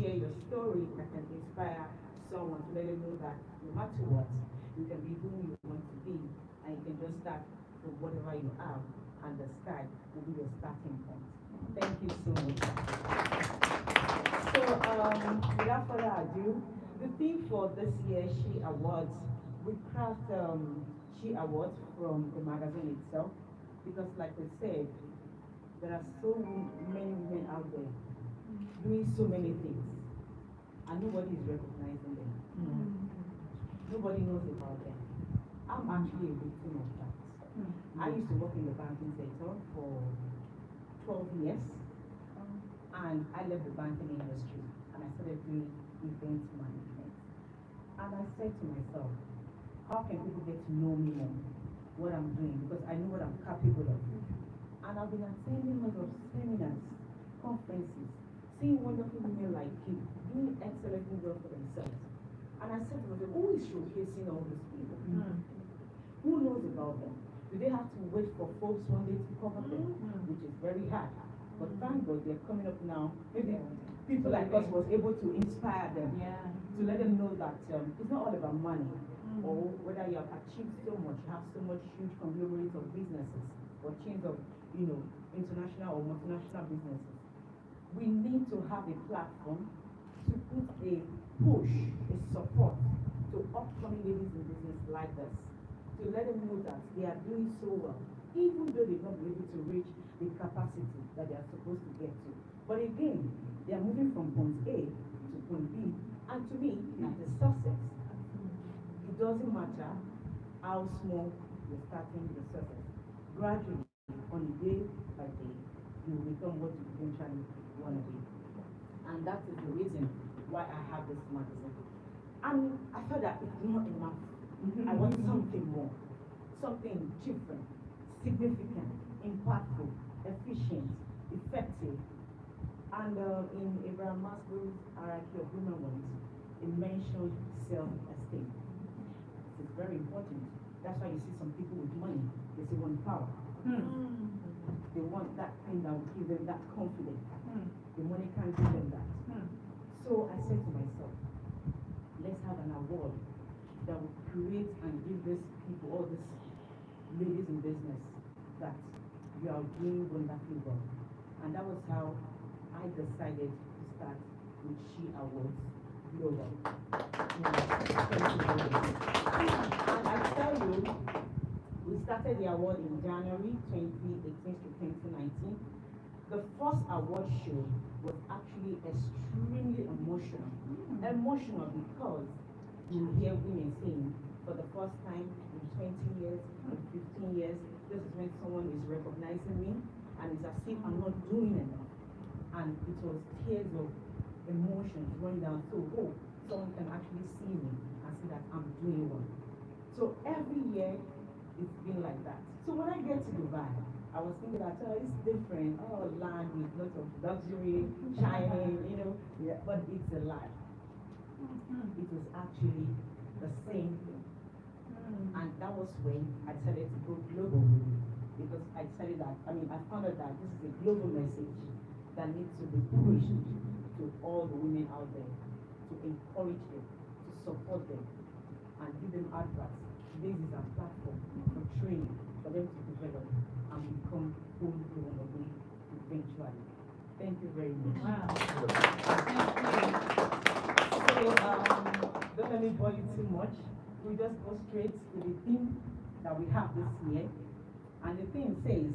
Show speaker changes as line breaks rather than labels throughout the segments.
share your story that can inspire someone to let them know that no matter what, you can be who you want to be, and you can just start from whatever you have, and the sky will be your starting point. Thank you so much. So, without further ado, the theme for this year's She Awards, we craft She Awards from the magazine itself, because like we said, there are so many women out there doing so many things, and nobody is recognizing them. Nobody knows about them. I'm actually a victim of that. I used to work in the banking sector for 12 years, and I left the banking industry, and I started doing event management. And I said to myself, how can people get to know me more, what I'm doing, because I know what I'm capable of. And I've been attending a lot of seminars, conferences, seeing wonderful women like you doing excellently well for themselves. And I said to myself, who is showcasing all these people? Who knows about them? Do they have to wait for folks one day to cover them? Which is very hard. But thank God they're coming up now. Maybe people like us was able to inspire them, to let them know that it's not all about money, or whether you have achieved so much, you have so much huge conglomerates of businesses, or chains of, international or multinational businesses. We need to have a platform to put a push, a support to upcoming ladies in business like this, to let them know that they are doing so well, even though they've not been able to reach the capacity that they are supposed to get to. But again, they are moving from point A to point B, and to me, it's a success. It doesn't matter how small you're starting the success. Gradually, on a day by day, you will become what you eventually want to be. And that is the reason why I have this magazine. And I felt that it's not enough. I want something more, something different, significant, impactful, efficient, effective. And in Abraham Maslow's hierarchy of human needs, it mentioned self-esteem. It's very important. That's why you see some people with money, they say want power. They want that thing that will give them that confidence. The money can't give them that. So I said to myself, let's have an award that will create and give these people, all these ladies in business, that you are doing wonderfully well. And that was how I decided to start with She Awards Global. And I tell you, we started the award in January 2018 to 2019. The first award show was actually extremely emotional. Emotional because you hear women saying, for the first time in 20 years, in 15 years, this is when someone is recognizing me, and it's as if I'm not doing enough. And it was tears of emotions running down, so, oh, someone can actually see me and see that I'm doing well. So every year, it's been like that. So when I get to Dubai, I was thinking that, oh, it's different. Oh, land with lots of luxury, shining, but it's a lie. It was actually the same thing. And that was when I decided to go global, because I decided that, I found out that this is a global message that needs to be pushed to all the women out there, to encourage them, to support them, and give them advice. This is a platform for training, for them to develop and become who they want to be eventually. Thank you very much. Wow. So, don't let me bore you too much. We just go straight to the theme that we have this year. And the theme says,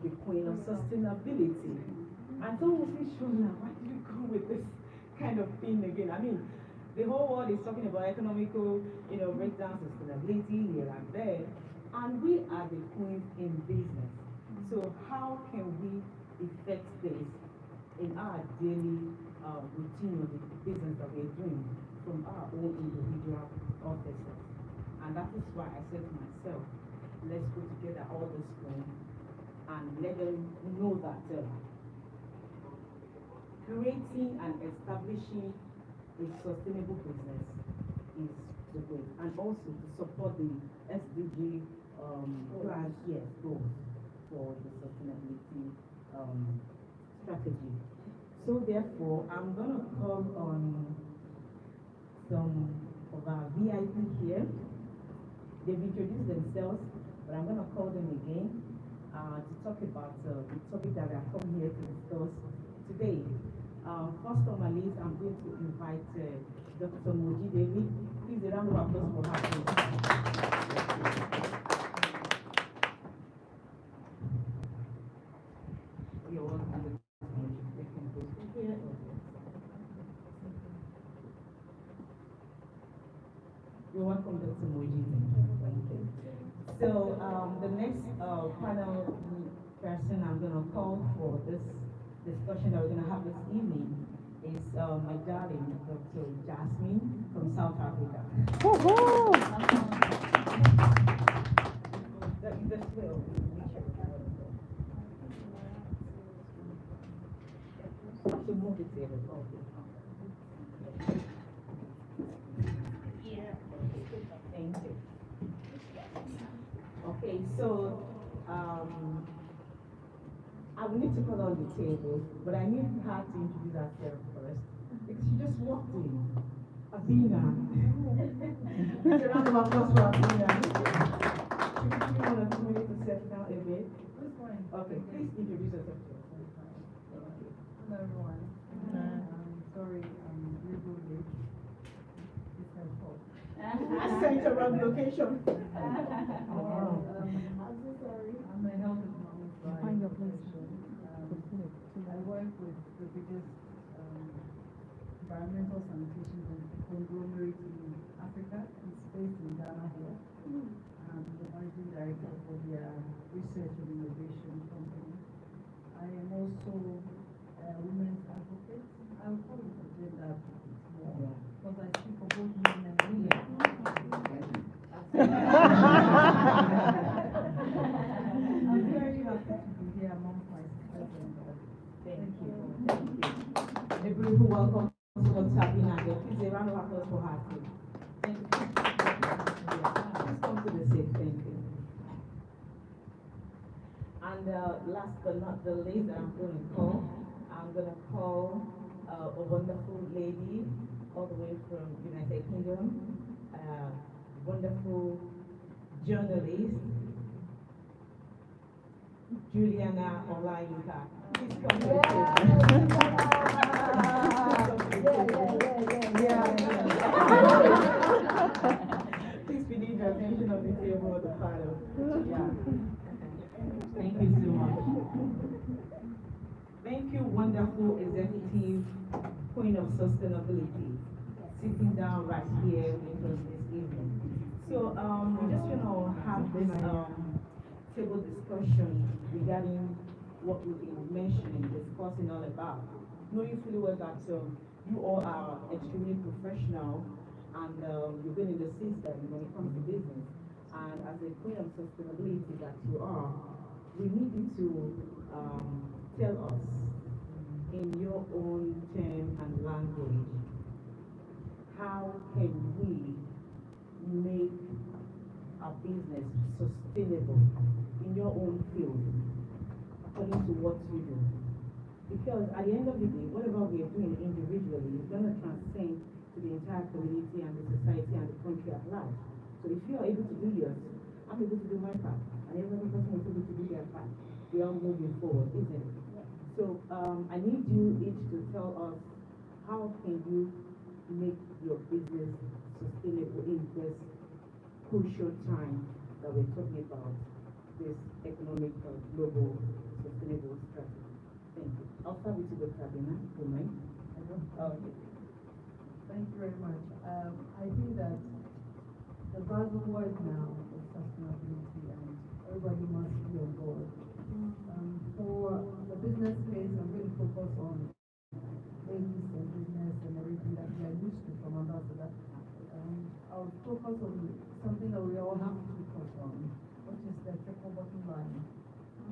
the Queen of Sustainability. And someone will say, sure now, why did you come with this kind of thing again? The whole world is talking about economical, breakdown, sustainability here and there, and we are the queens in business. So how can we effect this in our daily routine of the business that we're doing from our own individual offices? And that is why I said to myself, let's put together all this queens and let them know that creating and establishing a sustainable business is the way, and also to support the SDG goals for the sustainability strategy. So therefore, I'm going to call on VIP here. They've introduced themselves, but I'm going to call them again to talk about the topic that we are coming here to discuss today. First on my list, I'm going to invite Dr. Moji David. Please, a round of applause for her. You're welcome. You're welcome, Dr. Moji. Thank you. So the next panel person I'm going to call for this discussion that we're going to have this evening is my darling, Dr. Jasmine from South Africa. Thank you. Okay, so I will need to call on the table, but I need her to introduce herself first because she just walked in. Abina. It's a round of applause for Abina. Should we give you 1 or 2 minutes to settle down a bit? Okay, please introduce yourself to us.
Hello everyone. Sorry, I'm a little late. It's my fault.
I sent the wrong location.
Wow. I'm so sorry. I'm a health economics by
Find your place.
profession. I work with the biggest environmental sanitation conglomerate in Africa. It's based in Ghana here. I'm the managing director for their research and innovation company. I am also a women's advocate. I would call it a gender advocate more because I speak for both men and women. I'm very happy to be here amongst my sisters and brothers.
Thank you. A beautiful welcome to Dr. Abina. Please a round of applause for her too. Thank you. Please come to the seat. Thank you. And last but not the least, I'm going to call a wonderful lady all the way from United Kingdom, wonderful journalist, Juliana Olayinka. Please come to the Please we need your attention on the table of the panel. Yeah. Thank you so much. Thank you, wonderful executive queen of sustainability, sitting down right here with us this evening. So we're just going to have this table discussion regarding what we've been mentioning, discussing all about. Knowing fully well that you all are extremely professional and you've been in the system when it comes to business. And as a queen of sustainability that you are, we need you to tell us in your own term and language, how can we make our business sustainable in your own field, according to what you do? Because at the end of the day, whatever we are doing individually is going to transcend to the entire community and the society and the country at large. So if you are able to do yours, I'm able to do my part, and every other person is able to do their part. We are moving forward, isn't it? So I need you each to tell us, how can you make your business sustainable in this crucial time that we're talking about, this economic global sustainable strategy? Thank you. I'll start with you, Dr. Abina, if you mind. Okay.
Thank you very much. I think that the buzzword now is sustainability and everybody must be on board. For the business case, I'm going to focus on ladies and business and everything that we are used to from Ambassador. I'll focus on something that we all have to focus on, which is the triple bottom line,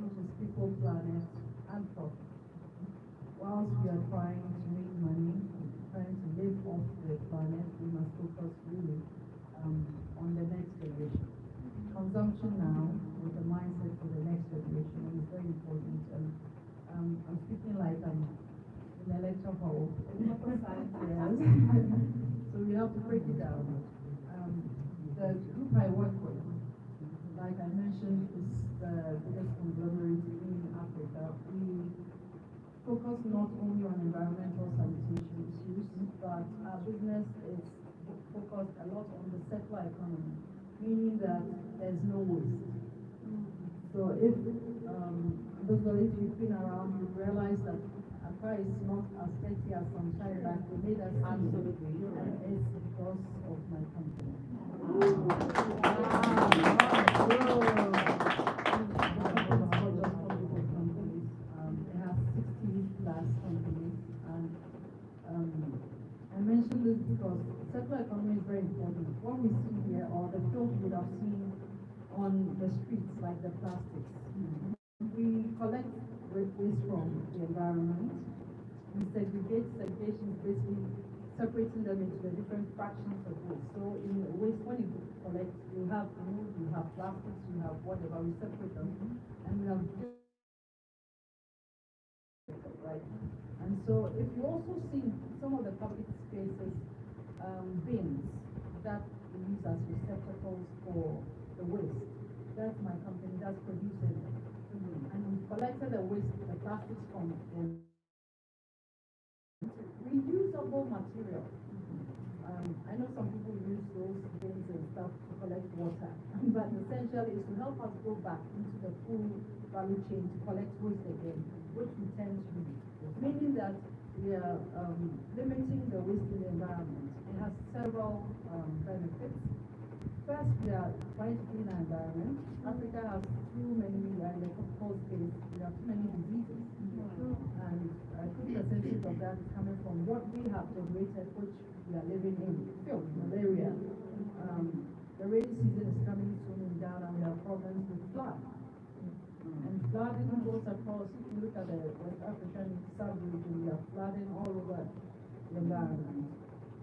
which is people, planet, and profit. Whilst we are trying to make money, trying to live off the planet, we must focus really on the next generation. Consumption now with the mindset for the next generation is very important. And I'm speaking like I'm in a lecture hall. So we have to break it down. mentioned, is the biggest conglomerate in Africa. We focus not only on environmental sanitation issues, but our business is focused a lot on the circular economy, meaning that there's no waste. So if those of you who've been around, you realize that Accra is not as dirty as some time back. They made us
Absolutely, you're right.
it's because of my company. It has 60 plus companies, and I mentioned this because circular economy is very important. What we see here, or the filth you would have seen on the streets, like the plastics. We collect waste from the environment. We segregate. Segregation is basically separating them into the different fractions of waste. So in waste, when you collect, you have food, you have plastics, you have whatever. We separate them, and we have right. And so if you also see some of the public spaces, bins that we use as receptacles for the waste, that's my company that's producing it. And we collected the waste, the plastics from them. Reusable material. I know some people use those bins and stuff to collect water, but essentially is to help us go back into the full value chain to collect waste again, which we tend to do. Meaning that we are limiting the waste in the environment. It has several benefits. First, we are trying to clean our environment. Africa has too many, like the cold space, we have too many diseases. And I think the sense of that is coming from what we have generated, which we are living in, filth, malaria. The rainy season is coming soon in Ghana, we have problems with flood. And flooding goes across, if you look at the West African sub-region, we are flooding all over the environment.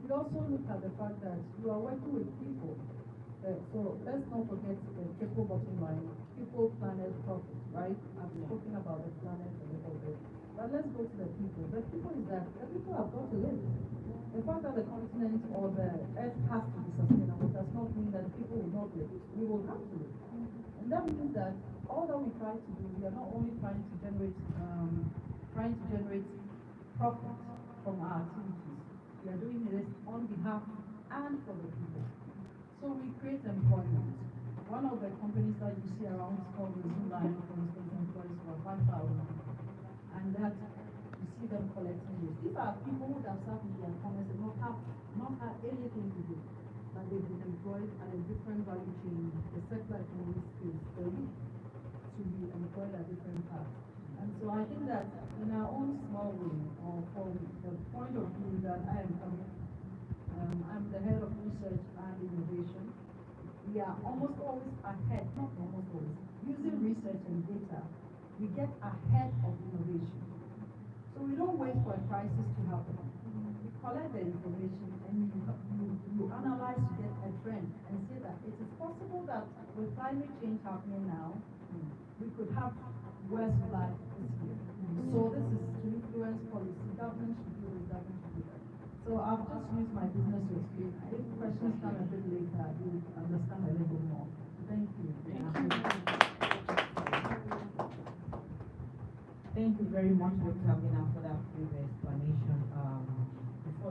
We also look at the fact that you are working with people. So let's not forget the triple bottom line, people, planet, profit, right? I've spoken about the planet a little bit. But let's go to the people. The people is that the people have got to live. The fact that the continent or the earth has to be sustainable does not mean that people will not live. We will have to live. And that means that all that we try to do, we are not only trying to generate profit from our activities. We are doing this on behalf and for the people. So we create employment. One of the companies that you see around is called Line, for instance, employs about 5,000. And that you see them collecting this. These are people who have sat in their commerce and not had anything to do. But they've been employed at a different value chain, the circular economy space, for you to be employed at different paths. And so I think that in our own small way, or from the point of view that I am coming, I'm the head of research and innovation. We are almost always ahead, not almost always, using research and data, we get ahead of innovation. So we don't wait for a crisis to happen. We collect the information and you analyze to get a trend and say that it is possible that with climate change happening now, we could have worse flood this year. So this is to influence policy. Government should do this, government should do that. So I've just used my business to explain. If questions come a bit later, you'll understand a little more. Thank you.
Thank you very much, Dr. Abina, for that brief explanation.